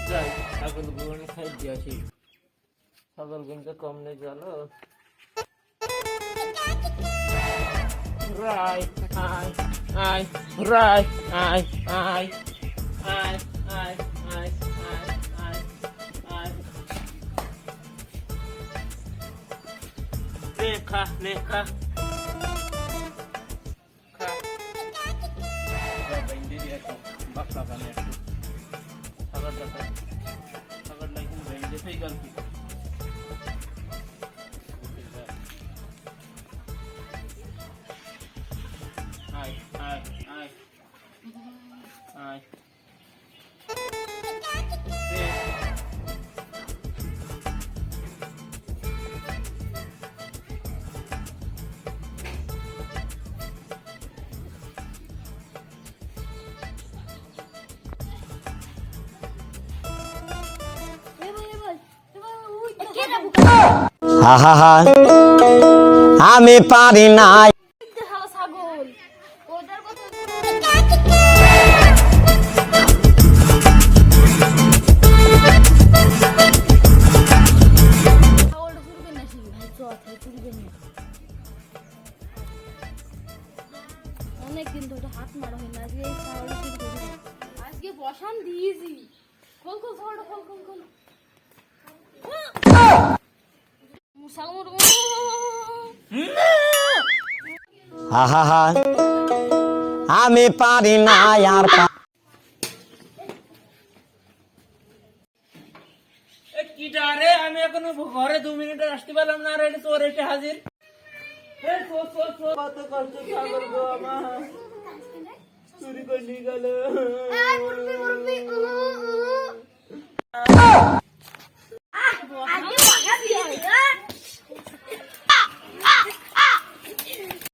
যাই ছাগল গুলো খাই দিয়েছি ছাগল কিন্তু কম নেই জানো রাই আই আই রাই আই আই আই আই আই আই আই আই লেখা লেখা খা বাইন্দে দিয়েছি বাক্কা বানিয়ে ছাগল দেখা ছাগল লাগি বাইন্দে সেই গলতি আই আই আই আই হা হা হা আমি পারি না অনেকদিন ধরে হাত মারা হয় না আজকে বসান দিয়েছি খোল খোল ছাগলটা খোল খোল খোল হা হা হা আমি পারি না আর কি ডারে আমি এখন ঘরে 2 মিনিটে আসতে পারলাম না আর এটা তোর এসে হাজির কত কষ্ট ছাগল গো আমার চুরি করে নিয়ে গেল